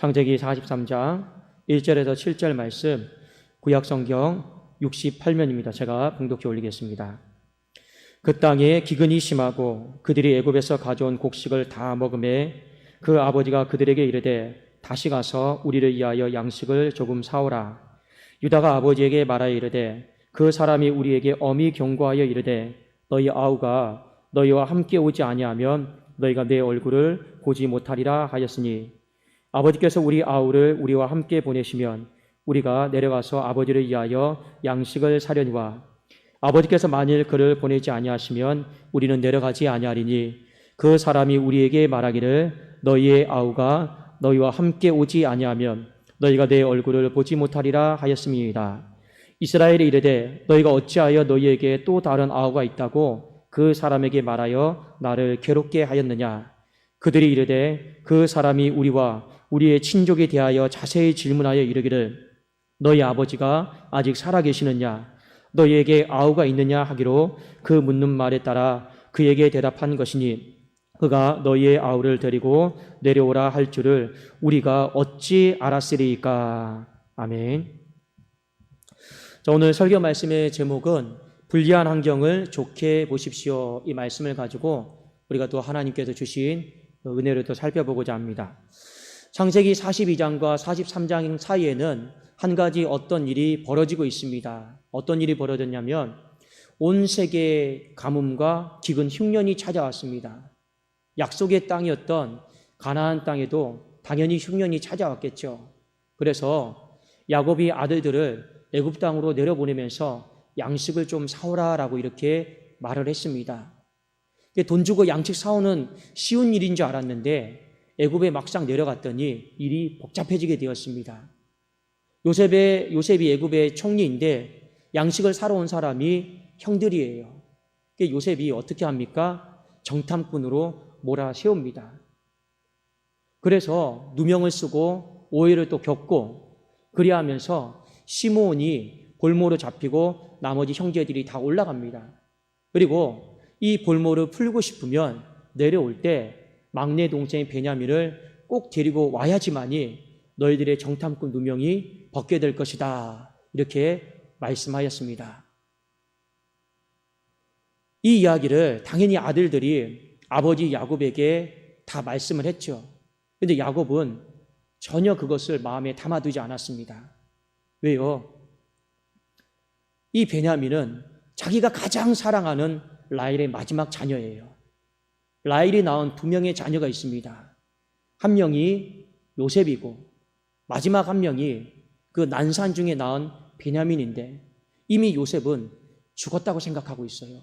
창세기 43장 1절에서 7절 말씀, 구약성경 68면입니다. 제가 봉독해 올리겠습니다. 그 땅에 기근이 심하고 그들이 애굽에서 가져온 곡식을 다 먹음에 그 아버지가 그들에게 이르되 다시 가서 우리를 위하여 양식을 조금 사오라. 유다가 아버지에게 말하여 이르되 그 사람이 우리에게 엄히 경고하여 이르되 너희 아우가 너희와 함께 오지 아니하면 너희가 내 얼굴을 보지 못하리라 하였으니 아버지께서 우리 아우를 우리와 함께 보내시면 우리가 내려가서 아버지를 위하여 양식을 사려니와 아버지께서 만일 그를 보내지 아니하시면 우리는 내려가지 아니하리니 그 사람이 우리에게 말하기를 너희의 아우가 너희와 함께 오지 아니하면 너희가 내 얼굴을 보지 못하리라 하였음이니이다. 이스라엘이 이르되 너희가 어찌하여 너희에게 또 다른 아우가 있다고 그 사람에게 말하여 나를 괴롭게 하였느냐. 그들이 이르되 그 사람이 우리와 우리의 친족에 대하여 자세히 질문하여 이르기를 너희 아버지가 아직 살아계시느냐, 너희에게 아우가 있느냐 하기로 그 묻는 말에 따라 그에게 대답한 것이니 그가 너희의 아우를 데리고 내려오라 할 줄을 우리가 어찌 알았으리이까. 아멘. 자, 오늘 설교 말씀의 제목은 불리한 환경을 좋게 보십시오. 이 말씀을 가지고 우리가 또 하나님께서 주신 은혜를 또 살펴보고자 합니다. 창세기 42장과 43장 사이에는 한 가지 어떤 일이 벌어지고 있습니다. 어떤 일이 벌어졌냐면 온 세계에 가뭄과 기근 흉년이 찾아왔습니다. 약속의 땅이었던 가나안 땅에도 당연히 흉년이 찾아왔겠죠. 그래서 야곱이 아들들을 애굽 땅으로 내려보내면서 양식을 좀 사오라라고 이렇게 말을 했습니다. 돈 주고 양식 사오는 쉬운 일인 줄 알았는데 애굽에 막상 내려갔더니 일이 복잡해지게 되었습니다. 요셉이 애굽의 총리인데 양식을 사러 온 사람이 형들이에요. 요셉이 어떻게 합니까? 정탐꾼으로 몰아세웁니다. 그래서 누명을 쓰고 오해를 또 겪고 그리하면서 시므온이 볼모로 잡히고 나머지 형제들이 다 올라갑니다. 그리고 이 볼모를 풀고 싶으면 내려올 때 막내 동생 베냐민을 꼭 데리고 와야지만이 너희들의 정탐꾼 누명이 벗게 될 것이다. 이렇게 말씀하였습니다. 이 이야기를 당연히 아들들이 아버지 야곱에게 다 말씀을 했죠. 그런데 야곱은 전혀 그것을 마음에 담아두지 않았습니다. 왜요? 이 베냐민은 자기가 가장 사랑하는 라헬의 마지막 자녀예요. 라헬이 낳은 두 명의 자녀가 있습니다. 한 명이 요셉이고 마지막 한 명이 그 난산 중에 낳은 베냐민인데 이미 요셉은 죽었다고 생각하고 있어요.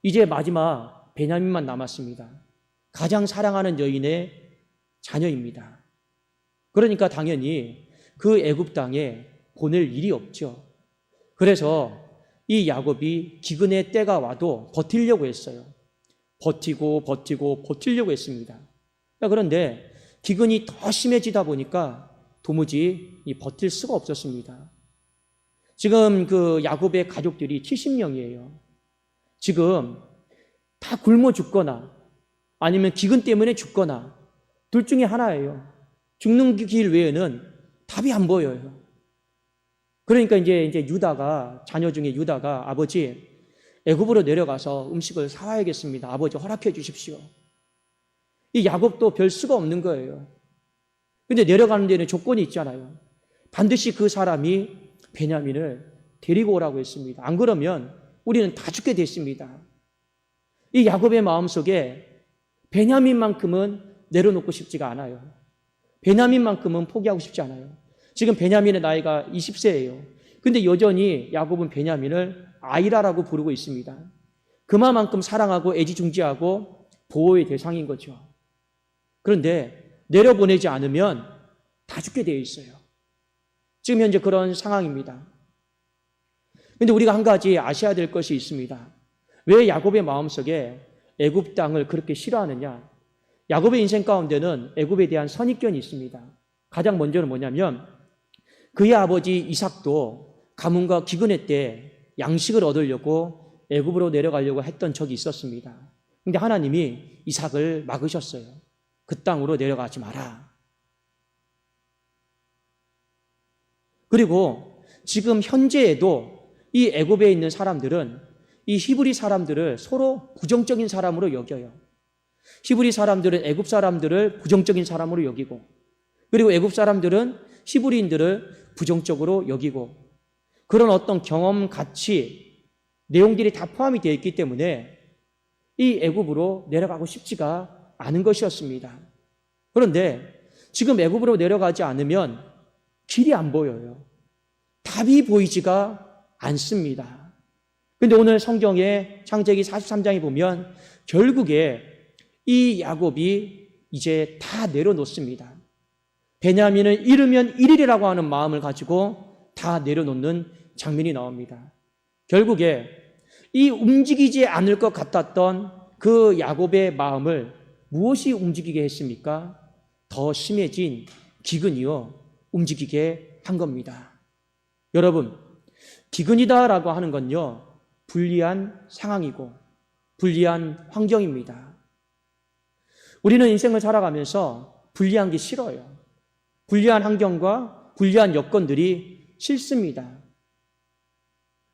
이제 마지막 베냐민만 남았습니다. 가장 사랑하는 여인의 자녀입니다. 그러니까 당연히 그 애굽 땅에 보낼 일이 없죠. 그래서 이 야곱이 기근의 때가 와도 버티려고 했어요. 버티려고 했습니다. 그런데 기근이 더 심해지다 보니까 도무지 버틸 수가 없었습니다. 지금 그 야곱의 가족들이 70명이에요. 지금 다 굶어 죽거나 아니면 기근 때문에 죽거나 둘 중에 하나예요. 죽는 길 외에는 답이 안 보여요. 그러니까 이제 유다가, 자녀 중에 유다가 아버지 애굽으로 내려가서 음식을 사와야겠습니다. 아버지 허락해 주십시오. 이 야곱도 별 수가 없는 거예요. 근데 내려가는 데는 조건이 있잖아요. 반드시 그 사람이 베냐민을 데리고 오라고 했습니다. 안 그러면 우리는 다 죽게 됐습니다. 이 야곱의 마음속에 베냐민만큼은 내려놓고 싶지가 않아요. 베냐민만큼은 포기하고 싶지 않아요. 지금 베냐민의 나이가 20세예요. 근데 여전히 야곱은 베냐민을 아이라라고 부르고 있습니다. 그만큼 사랑하고 애지중지하고 보호의 대상인 거죠. 그런데 내려보내지 않으면 다 죽게 되어 있어요. 지금 현재 그런 상황입니다. 그런데 우리가 한 가지 아셔야 될 것이 있습니다. 왜 야곱의 마음속에 애굽 땅을 그렇게 싫어하느냐? 야곱의 인생 가운데는 애굽에 대한 선입견이 있습니다. 가장 먼저는 뭐냐면 그의 아버지 이삭도 가뭄과 기근의 때 양식을 얻으려고 애굽으로 내려가려고 했던 적이 있었습니다. 그런데 하나님이 이삭을 막으셨어요. 그 땅으로 내려가지 마라. 그리고 지금 현재에도 이 애굽에 있는 사람들은 이 히브리 사람들을 서로 부정적인 사람으로 여겨요. 히브리 사람들은 애굽 사람들을 부정적인 사람으로 여기고, 그리고 애굽 사람들은 히브리인들을 부정적으로 여기고, 그런 어떤 경험, 가치, 내용들이 다 포함이 되어 있기 때문에 이 애굽으로 내려가고 싶지가 않은 것이었습니다. 그런데 지금 애굽으로 내려가지 않으면 길이 안 보여요. 답이 보이지가 않습니다. 그런데 오늘 성경의 창세기 43장에 보면 결국에 이 야곱이 이제 다 내려놓습니다. 베냐민을 잃으면 1일이라고 하는 마음을 가지고 다 내려놓는 장면이 나옵니다. 결국에 이 움직이지 않을 것 같았던 그 야곱의 마음을 무엇이 움직이게 했습니까? 더 심해진 기근이요, 움직이게 한 겁니다. 여러분, 기근이다라고 하는 건요, 불리한 상황이고 불리한 환경입니다. 우리는 인생을 살아가면서 불리한 게 싫어요. 불리한 환경과 불리한 여건들이 싫습니다.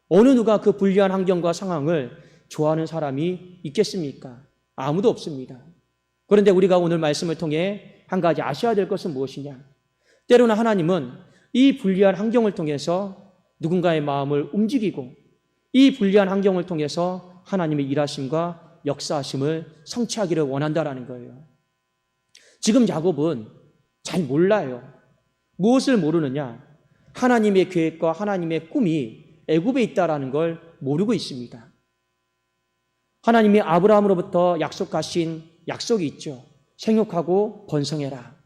어느 누가 그 불리한 환경과 상황을 좋아하는 사람이 있겠습니까? 아무도 없습니다. 그런데 우리가 오늘 말씀을 통해 한 가지 아셔야 될 것은 무엇이냐? 때로는 하나님은 이 불리한 환경을 통해서 누군가의 마음을 움직이고, 이 불리한 환경을 통해서 하나님의 일하심과 역사하심을 성취하기를 원한다라는 거예요. 지금 야곱은 잘 몰라요. 무엇을 모르느냐? 하나님의 계획과 하나님의 꿈이 애굽에 있다라는 걸 모르고 있습니다. 하나님이 아브라함으로부터 약속하신 약속이 있죠. 생육하고 번성해라.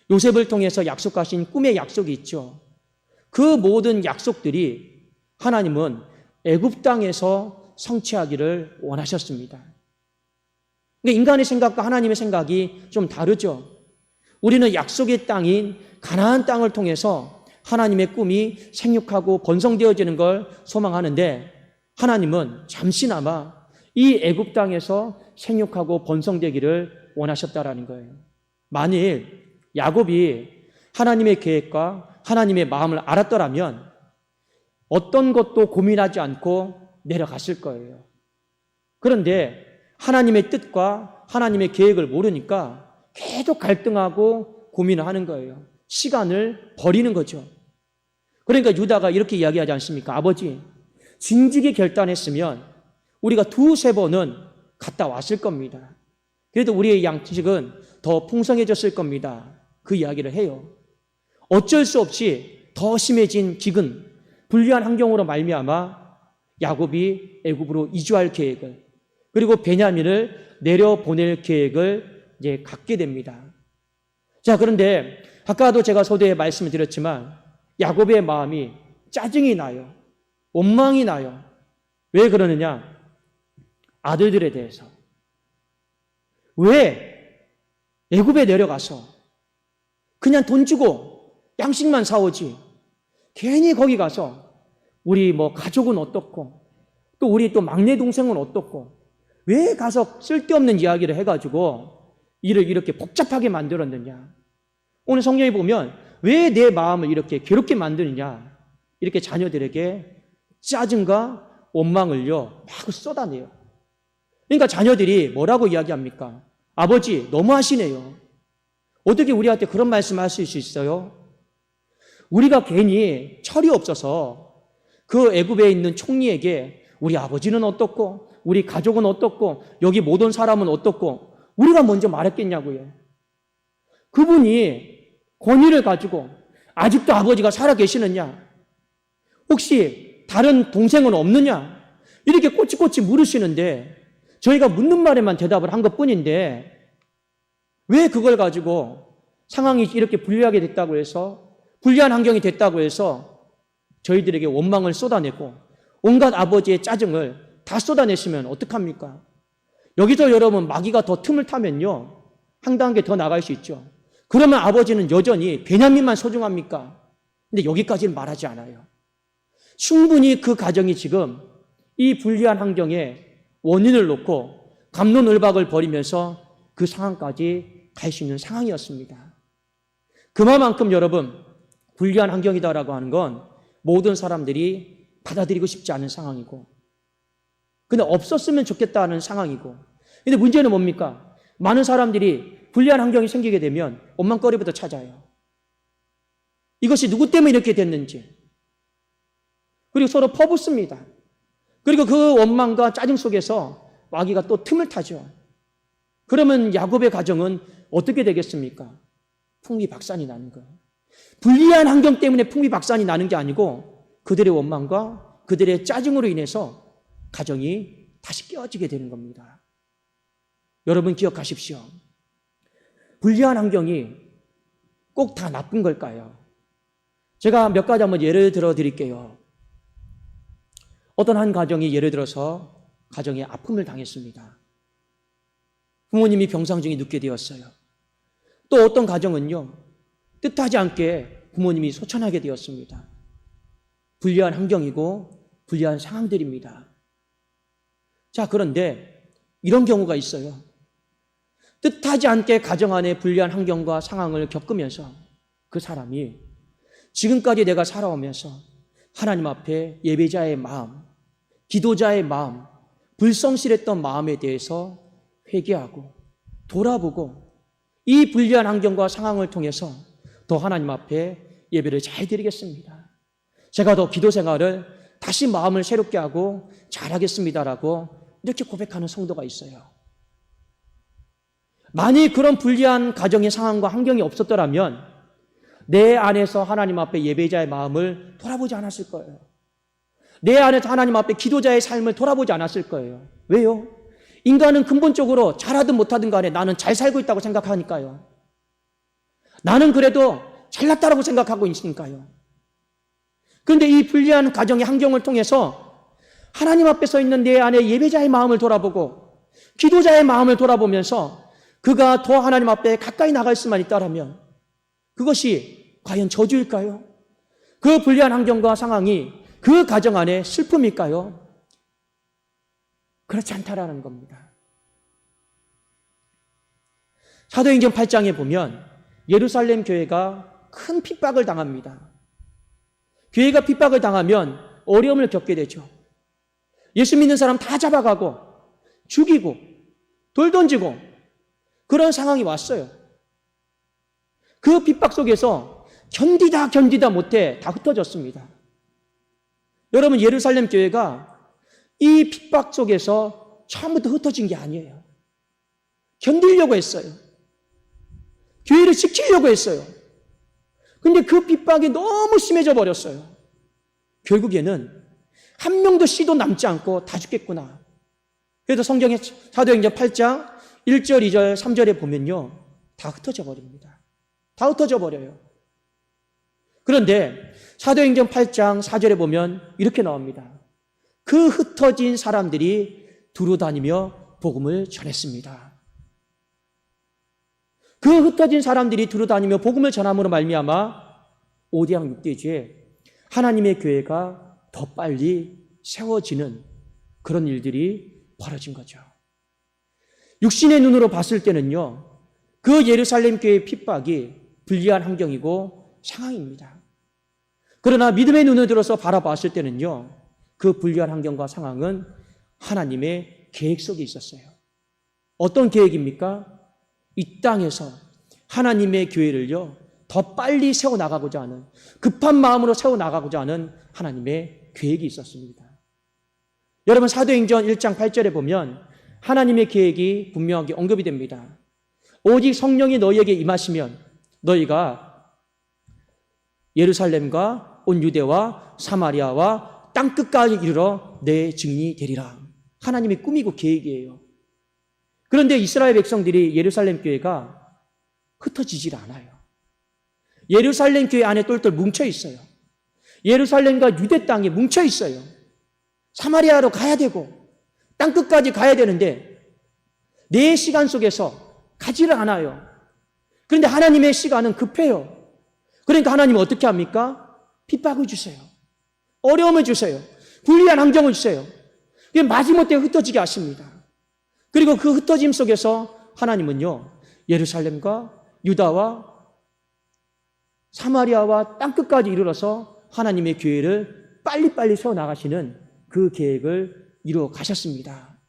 요셉을 통해서 약속하신 꿈의 약속이 있죠. 그 모든 약속들이 하나님은 애굽 땅에서 성취하기를 원하셨습니다. 그러니까 인간의 생각과 하나님의 생각이 좀 다르죠. 우리는 약속의 땅인 가나안 땅을 통해서 하나님의 꿈이 생육하고 번성되어지는 걸 소망하는데, 하나님은 잠시나마 이 애굽 땅에서 생육하고 번성되기를 원하셨다라는 거예요. 만일 야곱이 하나님의 계획과 하나님의 마음을 알았더라면 어떤 것도 고민하지 않고 내려갔을 거예요. 그런데 하나님의 뜻과 하나님의 계획을 모르니까 계속 갈등하고 고민을 하는 거예요. 시간을 버리는 거죠. 그러니까 유다가 이렇게 이야기하지 않습니까? 아버지, 진즉에 결단했으면 우리가 2-3번은 갔다 왔을 겁니다. 그래도 우리의 양식은 더 풍성해졌을 겁니다. 그 이야기를 해요. 어쩔 수 없이 더 심해진 기근, 불리한 환경으로 말미암아 야곱이 애굽으로 이주할 계획을, 그리고 베냐민을 내려보낼 계획을 이제 갖게 됩니다. 자, 그런데 아까도 제가 서두에 말씀을 드렸지만 야곱의 마음이 짜증이 나요. 원망이 나요. 왜 그러느냐? 아들들에 대해서. 왜 애굽에 내려가서 그냥 돈 주고 양식만 사오지, 괜히 거기 가서 우리 가족은 어떻고, 또 우리 또 막내 동생은 어떻고, 왜 가서 쓸데없는 이야기를 해가지고 일을 이렇게 복잡하게 만들었느냐? 오늘 성경에 보면 왜 내 마음을 이렇게 괴롭게 만드느냐? 이렇게 자녀들에게 짜증과 원망을요 막 쏟아내요. 그러니까 자녀들이 뭐라고 이야기합니까? 아버지, 너무하시네요. 어떻게 우리한테 그런 말씀하실 수 있어요? 우리가 괜히 철이 없어서 그 애굽에 있는 총리에게 우리 아버지는 어떻고, 우리 가족은 어떻고, 여기 못 온 사람은 어떻고, 우리가 먼저 말했겠냐고요. 그분이 권위를 가지고 아직도 아버지가 살아 계시느냐? 혹시 다른 동생은 없느냐? 이렇게 꼬치꼬치 물으시는데 저희가 묻는 말에만 대답을 한 것뿐인데, 왜 그걸 가지고 상황이 이렇게 불리하게 됐다고 해서, 불리한 환경이 됐다고 해서 저희들에게 원망을 쏟아내고 온갖 아버지의 짜증을 다 쏟아내시면 어떡합니까? 여기서 여러분 마귀가 더 틈을 타면요 한 단계 더 나갈 수 있죠. 그러면 아버지는 여전히 베냐민만 소중합니까? 근데 여기까지는 말하지 않아요. 충분히 그 가정이 지금 이 불리한 환경에 원인을 놓고 갑론을박을 벌이면서 그 상황까지 갈 수 있는 상황이었습니다. 그만큼 여러분, 불리한 환경이다라고 하는 건 모든 사람들이 받아들이고 싶지 않은 상황이고, 근데 없었으면 좋겠다는 상황이고, 근데 문제는 뭡니까? 많은 사람들이 불리한 환경이 생기게 되면 원망거리부터 찾아요. 이것이 누구 때문에 이렇게 됐는지. 그리고 서로 퍼붓습니다. 그리고 그 원망과 짜증 속에서 마귀가 또 틈을 타죠. 그러면 야곱의 가정은 어떻게 되겠습니까? 풍비박산이 나는 거예요. 불리한 환경 때문에 풍비박산이 나는 게 아니고 그들의 원망과 그들의 짜증으로 인해서 가정이 다시 깨어지게 되는 겁니다. 여러분 기억하십시오. 불리한 환경이 꼭 다 나쁜 걸까요? 제가 몇 가지 한번 예를 들어 드릴게요. 어떤 한 가정이 예를 들어서 가정에 아픔을 당했습니다. 부모님이 병상 중에 눕게 되었어요. 또 어떤 가정은요, 뜻하지 않게 부모님이 소천하게 되었습니다. 불리한 환경이고 불리한 상황들입니다. 자, 그런데 이런 경우가 있어요. 뜻하지 않게 가정 안에 불리한 환경과 상황을 겪으면서 그 사람이 지금까지 내가 살아오면서 하나님 앞에 예배자의 마음, 기도자의 마음, 불성실했던 마음에 대해서 회개하고 돌아보고 이 불리한 환경과 상황을 통해서 더 하나님 앞에 예배를 잘 드리겠습니다. 제가 더 기도 생활을 다시 마음을 새롭게 하고 잘하겠습니다라고 이렇게 고백하는 성도가 있어요. 만일 그런 불리한 가정의 상황과 환경이 없었더라면 내 안에서 하나님 앞에 예배자의 마음을 돌아보지 않았을 거예요. 내 안에서 하나님 앞에 기도자의 삶을 돌아보지 않았을 거예요. 왜요? 인간은 근본적으로 잘하든 못하든 간에 나는 잘 살고 있다고 생각하니까요. 나는 그래도 잘났다라고 생각하고 있으니까요. 그런데 이 불리한 가정의 환경을 통해서 하나님 앞에 서 있는 내 안에 예배자의 마음을 돌아보고 기도자의 마음을 돌아보면서 그가 더 하나님 앞에 가까이 나갈 수만 있다면 그것이 과연 저주일까요? 그 불리한 환경과 상황이 그 가정 안에 슬픔일까요? 그렇지 않다라는 겁니다. 사도행전 8장에 보면 예루살렘 교회가 큰 핍박을 당합니다. 교회가 핍박을 당하면 어려움을 겪게 되죠. 예수 믿는 사람 다 잡아가고 죽이고 돌 던지고 그런 상황이 왔어요. 그 핍박 속에서 견디다 못해 다 흩어졌습니다. 여러분, 예루살렘 교회가 이 핍박 속에서 처음부터 흩어진 게 아니에요. 견디려고 했어요. 교회를 지키려고 했어요. 근데 그 핍박이 너무 심해져 버렸어요. 결국에는 한 명도 씨도 남지 않고 다 죽겠구나. 그래서 성경의 사도행전 8장 1절, 2절, 3절에 보면요, 다 흩어져 버립니다. 다 흩어져 버려요. 그런데 사도행전 8장 4절에 보면 이렇게 나옵니다. 그 흩어진 사람들이 두루 다니며 복음을 전했습니다. 그 흩어진 사람들이 두루 다니며 복음을 전함으로 말미암아 5대양 6대주에 하나님의 교회가 더 빨리 세워지는 그런 일들이 벌어진 거죠. 육신의 눈으로 봤을 때는요, 그 예루살렘 교회의 핍박이 불리한 환경이고 상황입니다. 그러나 믿음의 눈을 들어서 바라봤을 때는요, 그 불리한 환경과 상황은 하나님의 계획 속에 있었어요. 어떤 계획입니까? 이 땅에서 하나님의 교회를요, 더 빨리 세워나가고자 하는, 급한 마음으로 세워나가고자 하는 하나님의 계획이 있었습니다. 여러분, 사도행전 1장 8절에 보면 하나님의 계획이 분명하게 언급이 됩니다. 오직 성령이 너희에게 임하시면 너희가 예루살렘과 온 유대와 사마리아와 땅끝까지 이르러 내 증인이 되리라. 하나님의 꿈이고 계획이에요. 그런데 이스라엘 백성들이 예루살렘 교회가 흩어지질 않아요. 예루살렘 교회 안에 똘똘 뭉쳐 있어요. 예루살렘과 유대 땅에 뭉쳐 있어요. 사마리아로 가야 되고 땅끝까지 가야 되는데 내 시간 속에서 가지를 않아요. 그런데 하나님의 시간은 급해요. 그러니까 하나님은 어떻게 합니까? 핍박을 주세요. 어려움을 주세요. 불리한 환경을 주세요. 마지못해 흩어지게 하십니다. 그리고 그 흩어짐 속에서 하나님은요, 예루살렘과 유다와 사마리아와 땅끝까지 이르러서 하나님의 교회를 빨리빨리 세워나가시는 그 계획을 이루어 가셨습니다.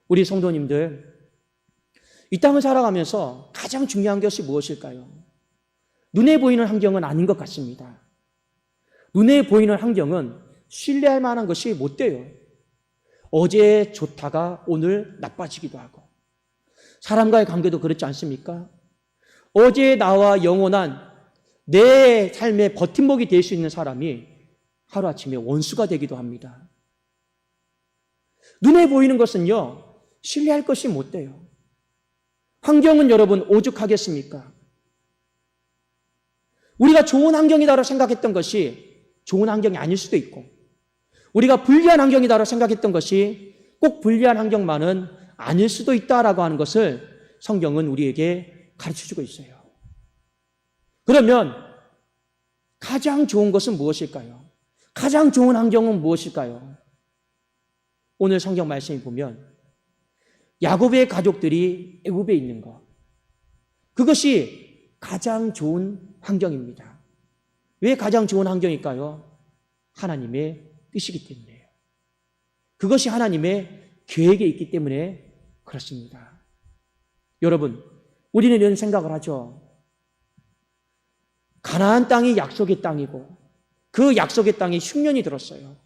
우리 성도님들, 이 땅을 살아가면서 가장 중요한 것이 무엇일까요? 눈에 보이는 환경은 아닌 것 같습니다. 눈에 보이는 환경은 신뢰할 만한 것이 못 돼요. 어제 좋다가 오늘 나빠지기도 하고, 사람과의 관계도 그렇지 않습니까? 어제 나와 영원한 내 삶의 버팀목이 될 수 있는 사람이 하루아침에 원수가 되기도 합니다. 눈에 보이는 것은요, 신뢰할 것이 못 돼요. 환경은 여러분 오죽하겠습니까? 우리가 좋은 환경이다라고 생각했던 것이 좋은 환경이 아닐 수도 있고, 우리가 불리한 환경이다라고 생각했던 것이 꼭 불리한 환경만은 아닐 수도 있다라고 하는 것을 성경은 우리에게 가르쳐주고 있어요. 그러면 가장 좋은 것은 무엇일까요? 가장 좋은 환경은 무엇일까요? 오늘 성경 말씀을 보면 야곱의 가족들이 애굽에 있는 것, 그것이 가장 좋은 환경입니다. 왜 가장 좋은 환경일까요? 하나님의 뜻이기 때문에요. 그것이 하나님의 계획에 있기 때문에 그렇습니다. 여러분, 우리는 이런 생각을 하죠. 가나안 땅이 약속의 땅이고 그 약속의 땅에 흉년이 들었어요.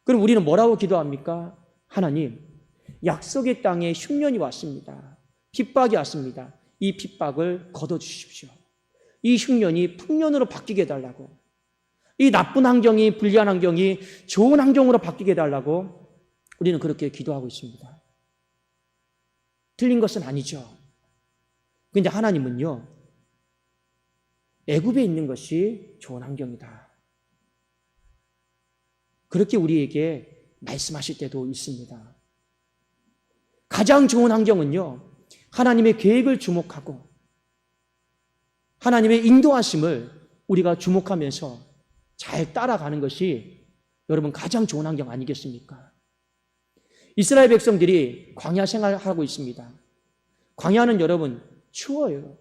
그럼 우리는 뭐라고 기도합니까? 하나님, 약속의 땅에 흉년이 왔습니다. 핍박이 왔습니다. 이 핍박을 걷어주십시오. 이 흉년이 풍년으로 바뀌게 해달라고, 이 나쁜 환경이, 불리한 환경이 좋은 환경으로 바뀌게 해달라고 우리는 그렇게 기도하고 있습니다. 틀린 것은 아니죠. 그런데 하나님은요, 애굽에 있는 것이 좋은 환경이다, 그렇게 우리에게 말씀하실 때도 있습니다. 가장 좋은 환경은요, 하나님의 계획을 주목하고 하나님의 인도하심을 우리가 주목하면서 잘 따라가는 것이 여러분 가장 좋은 환경 아니겠습니까? 이스라엘 백성들이 광야 생활하고 있습니다. 광야는 여러분 추워요.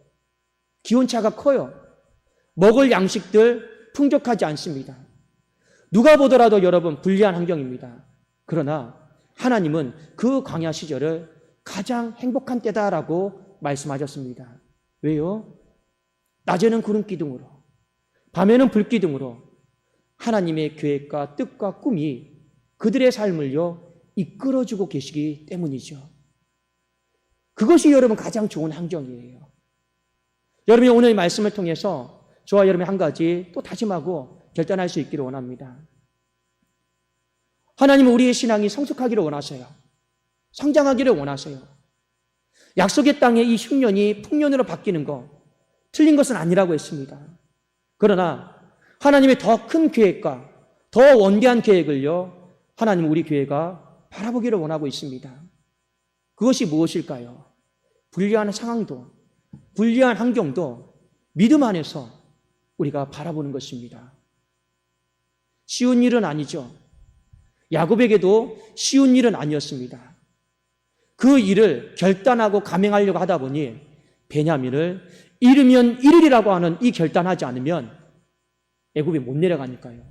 기온차가 커요. 먹을 양식들 풍족하지 않습니다. 누가 보더라도 여러분 불리한 환경입니다. 그러나 하나님은 그 광야 시절을 가장 행복한 때다라고 말씀하셨습니다. 왜요? 낮에는 구름 기둥으로, 밤에는 불 기둥으로 하나님의 계획과 뜻과 꿈이 그들의 삶을요 이끌어주고 계시기 때문이죠. 그것이 여러분 가장 좋은 환경이에요. 여러분이 오늘 말씀을 통해서 저와 여러분이 한 가지 또 다짐하고 결단할 수 있기를 원합니다. 하나님은 우리의 신앙이 성숙하기를 원하세요. 성장하기를 원하세요. 약속의 땅에 이 흉년이 풍년으로 바뀌는 거 틀린 것은 아니라고 했습니다. 그러나 하나님의 더 큰 계획과 더 원대한 계획을요 하나님은 우리 교회가 바라보기를 원하고 있습니다. 그것이 무엇일까요? 불리한 상황도, 불리한 환경도 믿음 안에서 우리가 바라보는 것입니다. 쉬운 일은 아니죠. 야곱에게도 쉬운 일은 아니었습니다. 그 일을 결단하고 감행하려고 하다 보니 베냐민을 잃으면 잃으리라고 하는 이 결단하지 않으면 애굽에 못 내려가니까요.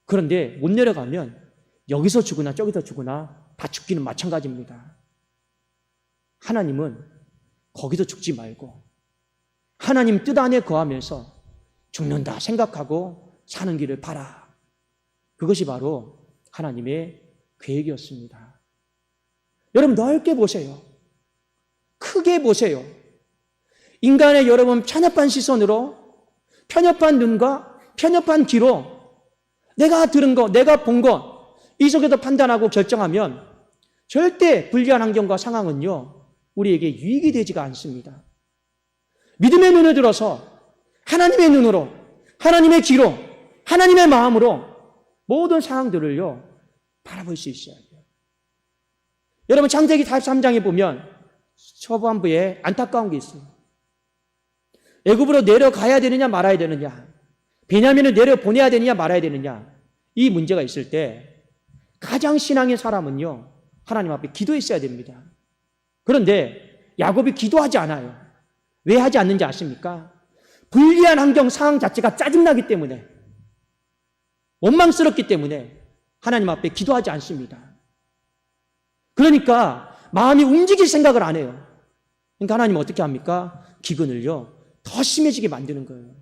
그런데 못 내려가면 여기서 죽으나 저기서 죽으나 다 죽기는 마찬가지입니다. 하나님은 거기서 죽지 말고 하나님 뜻 안에 거하면서 죽는다 생각하고 사는 길을 봐라. 그것이 바로 하나님의 계획이었습니다. 여러분 넓게 보세요. 크게 보세요. 인간의 여러분 편협한 시선으로, 편협한 눈과 편협한 귀로 내가 들은 것, 내가 본 것, 이 속에서 판단하고 결정하면 절대 불리한 환경과 상황은요 우리에게 유익이 되지가 않습니다. 믿음의 눈을 들어서 하나님의 눈으로, 하나님의 귀로, 하나님의 마음으로 모든 상황들을요 바라볼 수 있어야 돼요. 여러분 창세기 43장에 보면 초반부에 안타까운 게 있어요. 애굽으로 내려가야 되느냐 말아야 되느냐, 베냐민을 내려보내야 되느냐 말아야 되느냐, 이 문제가 있을 때 가장 신앙의 사람은요 하나님 앞에 기도했어야 됩니다. 그런데 야곱이 기도하지 않아요. 왜 하지 않는지 아십니까? 불리한 환경 상황 자체가 짜증나기 때문에, 원망스럽기 때문에 하나님 앞에 기도하지 않습니다. 그러니까 마음이 움직일 생각을 안 해요. 그러니까 하나님은 어떻게 합니까? 기근을요 더 심해지게 만드는 거예요.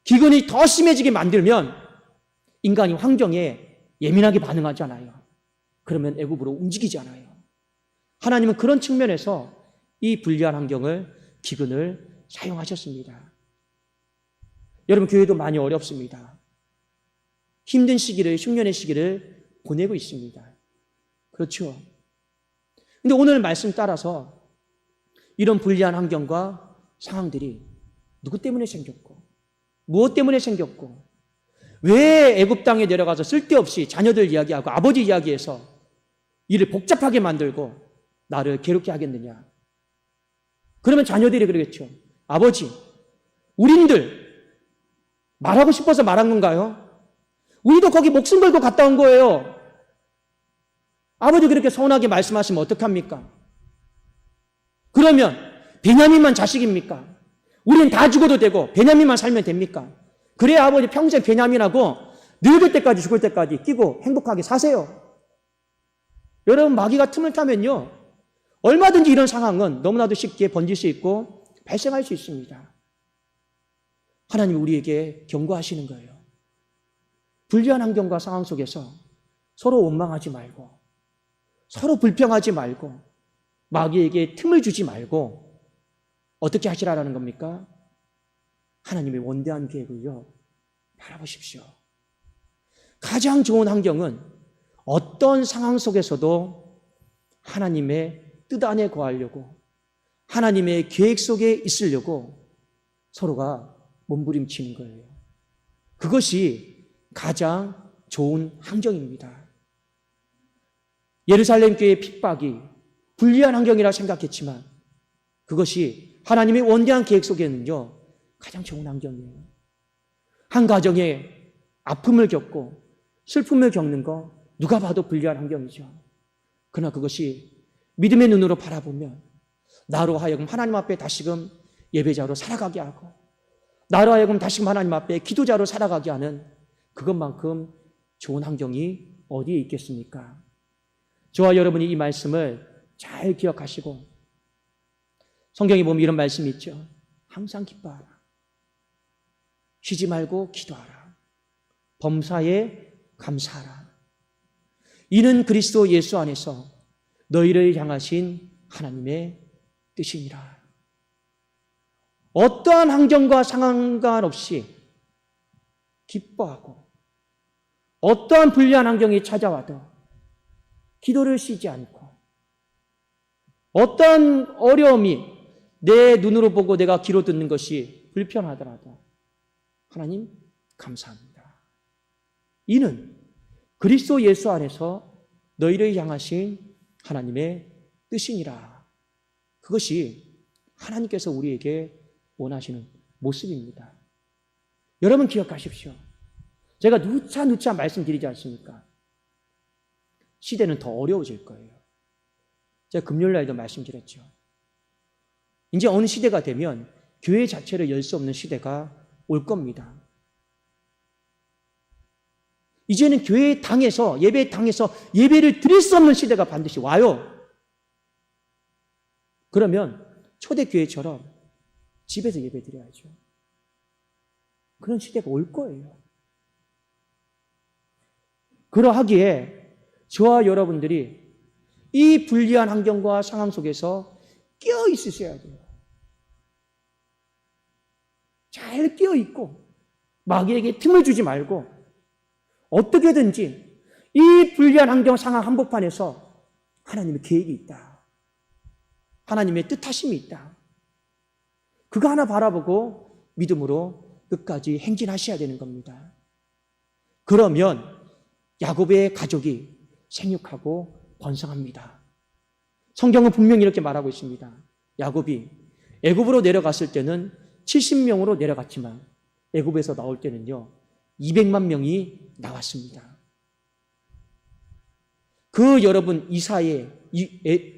기근이 더 심해지게 만들면 인간이 환경에 예민하게 반응하지 않아요. 그러면 애굽으로 움직이지 않아요. 하나님은 그런 측면에서 이 불리한 환경을, 기근을 사용하셨습니다. 여러분, 교회도 많이 어렵습니다. 힘든 시기를, 흉년의 시기를 보내고 있습니다. 그렇죠. 근데 오늘 말씀 따라서 이런 불리한 환경과 상황들이 누구 때문에 생겼고, 무엇 때문에 생겼고, 왜 애굽 땅에 내려가서 쓸데없이 자녀들 이야기하고 아버지 이야기해서 일을 복잡하게 만들고 나를 괴롭게 하겠느냐. 그러면 자녀들이 그러겠죠. 아버지, 우린들 말하고 싶어서 말한 건가요? 우리도 거기 목숨 걸고 갔다 온 거예요. 아버지 그렇게 서운하게 말씀하시면 어떡합니까? 그러면 베냐민만 자식입니까? 우린 다 죽어도 되고 베냐민만 살면 됩니까? 그래야 아버지 평생 베냐민하고 늙을 때까지 죽을 때까지 끼고 행복하게 사세요. 여러분, 마귀가 틈을 타면요 얼마든지 이런 상황은 너무나도 쉽게 번질 수 있고 발생할 수 있습니다. 하나님이 우리에게 경고하시는 거예요. 불리한 환경과 상황 속에서 서로 원망하지 말고, 서로 불평하지 말고, 마귀에게 틈을 주지 말고 어떻게 하시라는 겁니까? 하나님의 원대한 계획을요 바라보십시오. 가장 좋은 환경은 어떤 상황 속에서도 하나님의 뜻 안에 거하려고, 하나님의 계획 속에 있으려고 서로가 몸부림치는 거예요. 그것이 가장 좋은 환경입니다. 예루살렘 교회의 핍박이 불리한 환경이라 생각했지만 그것이 하나님의 원대한 계획 속에는요 가장 좋은 환경이에요. 한 가정에 아픔을 겪고 슬픔을 겪는 거 누가 봐도 불리한 환경이죠. 그러나 그것이 믿음의 눈으로 바라보면 나로 하여금 하나님 앞에 다시금 예배자로 살아가게 하고, 나로 하여금 다시금 하나님 앞에 기도자로 살아가게 하는 그것만큼 좋은 환경이 어디에 있겠습니까? 저와 여러분이 이 말씀을 잘 기억하시고, 성경에 보면 이런 말씀이 있죠. 항상 기뻐하라. 쉬지 말고 기도하라. 범사에 감사하라. 이는 그리스도 예수 안에서 너희를 향하신 하나님의 뜻이니라. 어떠한 환경과 상관없이 기뻐하고, 어떠한 불리한 환경이 찾아와도 기도를 쉬지 않고, 어떠한 어려움이 내 눈으로 보고 내가 귀로 듣는 것이 불편하더라도 하나님 감사합니다. 이는 그리스도 예수 안에서 너희를 향하신 하나님의 뜻이니라. 그것이 하나님께서 우리에게 원하시는 모습입니다. 여러분 기억하십시오. 제가 누차 말씀드리지 않습니까? 시대는 더 어려워질 거예요. 제가 금요일 날에도 말씀드렸죠. 이제 어느 시대가 되면 교회 자체를 열 수 없는 시대가 올 겁니다. 이제는 교회 당에서, 예배 당에서 예배를 드릴 수 없는 시대가 반드시 와요. 그러면 초대교회처럼 집에서 예배 드려야죠. 그런 시대가 올 거예요. 그러하기에 저와 여러분들이 이 불리한 환경과 상황 속에서 끼어 있으셔야 돼요. 잘 끼어 있고 마귀에게 틈을 주지 말고 어떻게든지 이 불리한 환경 상황 한복판에서 하나님의 계획이 있다. 하나님의 뜻하심이 있다. 그거 하나 바라보고 믿음으로 끝까지 행진하셔야 되는 겁니다. 그러면 야곱의 가족이 생육하고 번성합니다. 성경은 분명히 이렇게 말하고 있습니다. 야곱이 애굽으로 내려갔을 때는 70명으로 내려갔지만 애굽에서 나올 때는요 200만 명이 나왔습니다. 그 여러분 이사의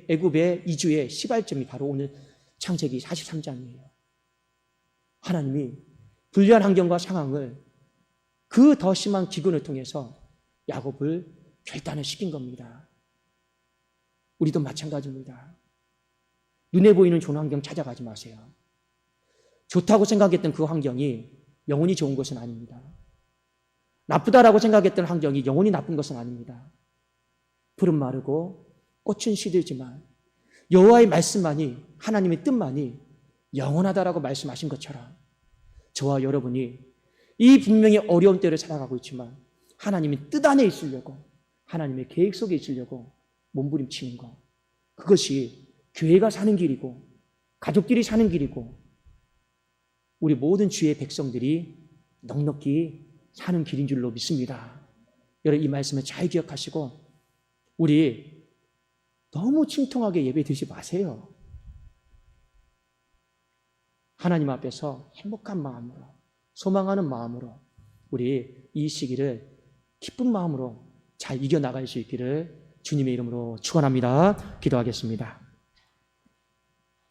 애굽의 이주의 시발점이 바로 오늘 창세기 43장이에요. 하나님이 불리한 환경과 상황을 그 더 심한 기근을 통해서 야곱을 결단을 시킨 겁니다. 우리도 마찬가지입니다. 눈에 보이는 좋은 환경 찾아가지 마세요. 좋다고 생각했던 그 환경이 영원히 좋은 것은 아닙니다. 나쁘다라고 생각했던 환경이 영원히 나쁜 것은 아닙니다. 풀은 마르고 꽃은 시들지만 여호와의 말씀만이, 하나님의 뜻만이 영원하다라고 말씀하신 것처럼 저와 여러분이 이 분명히 어려운 때를 살아가고 있지만 하나님의 뜻 안에 있으려고, 하나님의 계획 속에 있으려고 몸부림치는 것, 그것이 교회가 사는 길이고 가족들이 사는 길이고 우리 모든 주의 백성들이 넉넉히 사는 길인 줄로 믿습니다. 여러분, 이 말씀을 잘 기억하시고 우리 너무 침통하게 예배 드리지 마세요. 하나님 앞에서 행복한 마음으로, 소망하는 마음으로 우리 이 시기를 기쁜 마음으로 잘 이겨나갈 수 있기를 주님의 이름으로 축원합니다. 기도하겠습니다.